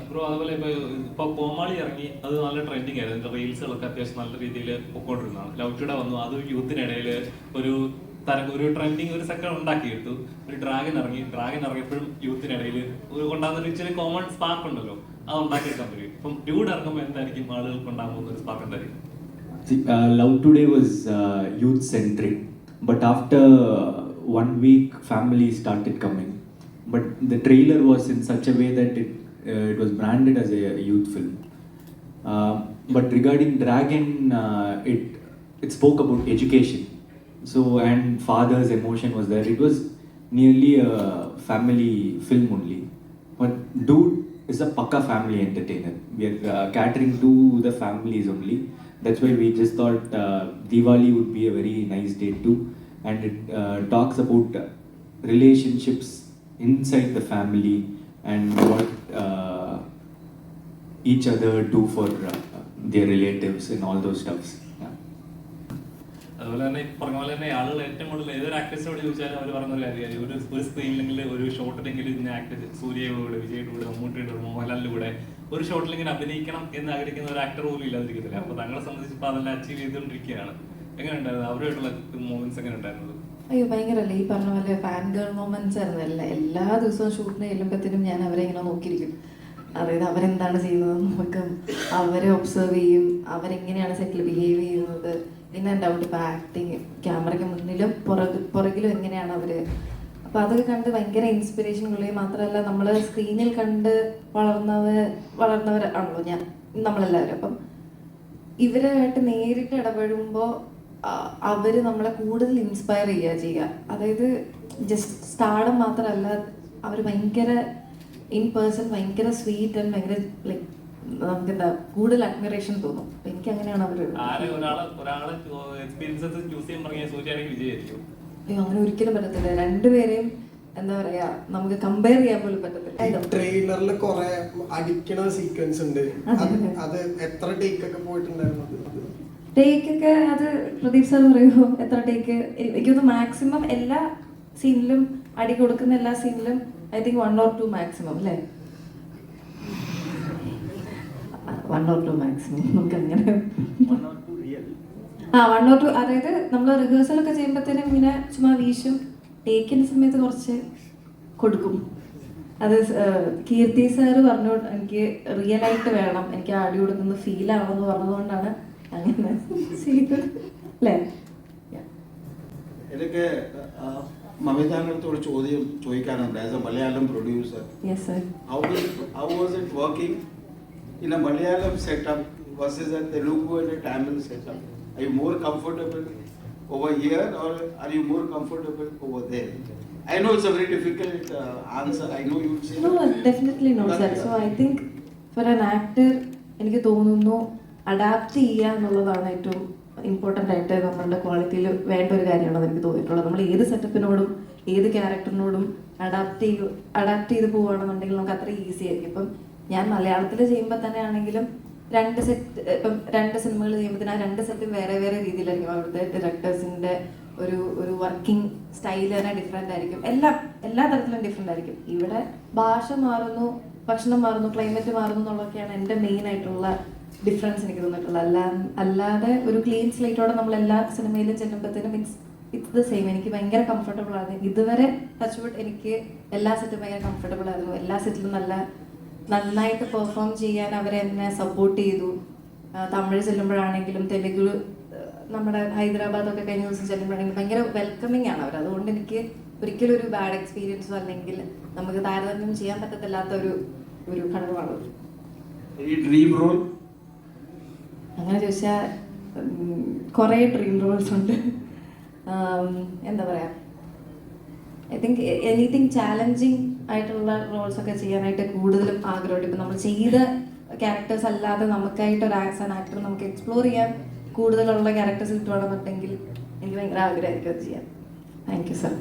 Bro അതുപോലെ ഇപ്പൊ കോമാളി ഇറങ്ങി, അത് നല്ല ട്രെൻഡിങ് ആയിരുന്നു. റീൽസുകളൊക്കെ അത്യാവശ്യം നല്ല രീതിയിൽ പൊക്കോണ്ടിരുന്നതാണ്. ലവ് ടുഡേ വന്നു, അത് യൂത്തിനിടയിൽ ഒരു ട്രെൻഡിങ് ഒരു സെക്കൻഡ് ഉണ്ടാക്കിയെടുത്തു. ഒരു ഡ്രാഗൻ ഇറങ്ങിയപ്പോഴും യൂത്തിനിടയിൽ ഉണ്ടാകുന്ന ഇച്ചിരി കോമൺ സ്പാർക്ക് ഉണ്ടല്ലോ, അത് ഉണ്ടാക്കിയെടുക്കാൻ പറ്റും. ഇപ്പം ഡ്യൂഡ് ഇറങ്ങുമ്പോൾ എന്തായിരിക്കും ആളുകൾക്ക് ഉണ്ടാകുന്ന ഒരു സ്പാർക്ക് എന്തായിരിക്കും? Love Today was youth centric, but after 1 week family started coming, but the trailer was in such a way that it was branded as a youth film. But regarding Dragon, it spoke about education, so and father's emotion was there. It was nearly a family film only, but Dude is a pakka family entertainer. We are catering to the families only. That's why we just thought Diwali would be a very nice date too, and it talks about relationships inside the family and what each other do for their relatives and all those stuffs. അതുപോലെ തന്നെ പറഞ്ഞ പോലെ തന്നെ ആളുകൾ ഏറ്റവും കൂടുതൽ ഏതൊരു ആക്ടേഴ്സിനോട് ചോദിച്ചാലും അവർ പറഞ്ഞ ഒരു കാര്യം, ഒരു സ്ക്രീനിലെങ്കിൽ ഒരു ഷോട്ടിലെങ്കിലും ഇന്ന ആക്ടർ സൂര്യയുടെ കൂടെ, വിജയുടെ കൂടെ, മമ്മൂട്ടിയുടെ കൂടെ, മോഹൻലാലിന്റെ കൂടെ ഒരു ഷോട്ടിലിങ്ങനെ അഭിനയിക്കണം എന്ന് ആഗ്രഹിക്കുന്ന ഒരു ആക്ടർ പോലും ഇല്ലാതിരിക്കത്തില്ല. അപ്പൊ താങ്കളെ സംബന്ധിച്ച് ഇപ്പൊ അതെല്ലാം അച്ചീവ് ചെയ്തുകൊണ്ടിരിക്കുകയാണ്. എങ്ങനെ ഉണ്ടായിരുന്നു അവരുമായിട്ടുള്ള മൊമെന്റ്സ്? എങ്ങനെ ഉണ്ടായിരുന്നത്? അയ്യോ ഭയങ്കരല്ലേ, ഈ പറഞ്ഞ പോലെ ഫാൻ ഗേൾ മൊമെന്റ്സ് ആയിരുന്നു. എല്ലാ ദിവസവും ഷൂട്ടിന് ചെല്ലുമ്പോഴത്തേനും ഞാൻ അവരെ ഇങ്ങനെ നോക്കിയിരിക്കും. അതായത് അവരെന്താണ് ചെയ്യുന്നത് നമുക്ക് അവരെ ഒബ്സർവ് ചെയ്യും, അവരെങ്ങനെയാണ് സെറ്റിൽ ബിഹേവ് ചെയ്യുന്നത്, പിന്നെ എൻ്റെ ഔട്ട് ഇപ്പം ആക്ടിങ്, ക്യാമറയ്ക്ക് മുന്നിലും പുറകിലും എങ്ങനെയാണ് അവര്. അപ്പം അതൊക്കെ കണ്ട് ഭയങ്കര ഇൻസ്പിറേഷൻ കൊള്ളുകയും മാത്രമല്ല നമ്മൾ സ്ക്രീനിൽ കണ്ട് വളർന്നവരാണല്ലോ നമ്മളെല്ലാവരും. അപ്പം ഇവരുമായിട്ട് നേരിട്ട് ഇടപെടുമ്പോൾ അവര് നമ്മളെ കൂടുതൽ ഇൻസ്പയർ ചെയ്യുക. അതായത് ജസ്റ്റ് സ്റ്റാർഡം മാത്രമല്ല, അവർ ഭയങ്കര ഇൻ പേഴ്സൺ ഭയങ്കര സ്വീറ്റ് ആൻഡ് ഭയങ്കര ലൈക്ക് നമുക്ക് എന്താ കൂടുതൽ അഡ്മിറേഷൻ തോന്നും. അപ്പൊ എനിക്ക് അങ്ങനെയാണ് അവര്. അയ്യോ അങ്ങനെ ഒരിക്കലും പറ്റത്തില്ല. രണ്ടുപേരെയും എന്താ പറയാ നമുക്ക് കമ്പയർ ചെയ്യാൻ പോലും പറ്റത്തില്ല. ട്രെയിലറിൽ കുറെ അടിക്കണ സീക്വൻസ് ഉണ്ട്, അത് എത്ര ടേക്ക് ഒക്കെ പോയിട്ടുണ്ടായിരുന്നു? ടേക്കൊക്കെ അത് പ്രദീപ് സാർ പറയുമോ എത്ര ടേക്ക്? എനിക്കൊന്ന് മാക്സിമം എല്ലാ സീനിലും അടി കൊടുക്കുന്ന എല്ലാ സീനിലും I think 1 or 2 maximum, അല്ലേ? 1 or 2 maximum. നമുക്ക് അങ്ങനെ 1 or 2 അതായത് നമ്മൾ റിഹേഴ്സൽ ഒക്കെ ചെയ്യുമ്പോഴത്തേനും ഇങ്ങനെ ചുമ്മാ വീശും. ടേക്കിന്റെ സമയത്ത് കുറച്ച് കൊടുക്കും. അത് കീർത്തി സാറ് പറഞ്ഞു എനിക്ക് റിയൽ ആയിട്ട് വേണം, എനിക്ക് അടി കൊടുക്കുന്നത് ഫീൽ ആവണമെന്ന് പറഞ്ഞതുകൊണ്ടാണ് അങ്ങനെ ചെയ്തത്, അല്ലേ? ഇതൊക്കെ മമിതാനടുത്തോട് ചോദ്യം ചോദിക്കാനുണ്ട്. As a Malayalam producer, how was it working in a Malayalam setup versus a Telugu and a Tamil setup? Are you more comfortable over here or are you more comfortable over there? I know it's a very difficult answer. I know you would say no, definitely not, sir. So I think for an actor എനിക്ക് തോന്നുന്നു adapt ചെയ്യുക എന്നുള്ളതാണ് ഏറ്റവും important ആയിട്ട് നമ്മളുടെ ക്വാളിറ്റിയിൽ വേണ്ട ഒരു കാര്യമാണെന്ന് എനിക്ക് തോന്നിയിട്ടുള്ളത്. നമ്മൾ ഏത് സെറ്റപ്പിനോടും ഏത് ക്യാരക്ടറിനോടും അഡാപ്റ്റ് ചെയ്ത് പോവുകയാണെന്നുണ്ടെങ്കിൽ നമുക്ക് അത്ര ഈസി ആയിരിക്കും. ഇപ്പം ഞാൻ മലയാളത്തിൽ ചെയ്യുമ്പോൾ തന്നെ ആണെങ്കിലും രണ്ട് സിനിമകൾ ചെയ്യുമ്പോൾ ആ 2 സെറ്റും വേറെ വേറെ രീതിയിലായിരിക്കും. അവിടുത്തെ ഡയറക്ടേഴ്സിൻ്റെ ഒരു വർക്കിംഗ് സ്റ്റൈൽ തന്നെ ഡിഫറെൻ്റ് ആയിരിക്കും. എല്ലാ തരത്തിലും ഡിഫറെൻ്റ് ആയിരിക്കും. ഇവിടെ ഭാഷ മാറുന്നു, ഭക്ഷണം മാറുന്നു, ക്ലൈമറ്റ് മാറുന്നു എന്നുള്ളതൊക്കെയാണ് എൻ്റെ മെയിൻ ആയിട്ടുള്ള ഡിഫറൻസ് എനിക്ക് തോന്നിയിട്ടുള്ളത്. അല്ലാതെ ഒരു ക്ലീൻ സ്ലേറ്റോടെ നമ്മൾ എല്ലാ സിനിമയിലും ചെല്ലുമ്പോഴത്തേനും ഇറ്റ്സ് ദ സെയിം. എനിക്ക് ഭയങ്കര കംഫർട്ടബിൾ ആണ്. ഇതുവരെ ടച്ച് വുഡ് എനിക്ക് എല്ലാ സെറ്റും ഭയങ്കര കംഫർട്ടബിൾ ആയിരുന്നു. എല്ലാ സെറ്റിലും നന്നായിട്ട് പെർഫോം ചെയ്യാൻ അവരെ എന്നെ സപ്പോർട്ട് ചെയ്തു. തമിഴ് ചെല്ലുമ്പോഴാണെങ്കിലും തെലുഗു, നമ്മുടെ ഹൈദരാബാദൊക്കെ കഴിഞ്ഞ ദിവസം ചെല്ലുമ്പോഴാണെങ്കിലും ഭയങ്കര വെൽക്കമിങ് ആണ് അവർ. അതുകൊണ്ട് എനിക്ക് ഒരിക്കലും ഒരു ബാഡ് എക്സ്പീരിയൻസോ അല്ലെങ്കിൽ നമുക്ക് താരതമ്യം ചെയ്യാൻ പറ്റത്തില്ലാത്ത ഒരു ഘടകമാണ്. അങ്ങനെ ചോദിച്ചാൽ കുറേ ഡ്രീം റോൾസ് ഉണ്ട്. എന്താ പറയുക, ഐ തിങ്ക് എനിത്തിങ് ചാലഞ്ചിങ് ആയിട്ടുള്ള റോൾസ് ഒക്കെ ചെയ്യാനായിട്ട് കൂടുതലും ആഗ്രഹമുണ്ട്. ഇപ്പം നമ്മൾ ചെയ്ത ക്യാരക്ടേഴ്സ് അല്ലാതെ നമുക്കായിട്ട് ഒരു ആസ് ആൻ ആക്ടർ നമുക്ക് എക്സ്പ്ലോർ ചെയ്യാൻ കൂടുതലുള്ള ക്യാരക്ടേഴ്സ് കിട്ടുവാണെന്നുണ്ടെങ്കിൽ എനിക്ക് ഭയങ്കര ആഗ്രഹമായിരിക്കും അത് ചെയ്യാൻ. Thank you sir.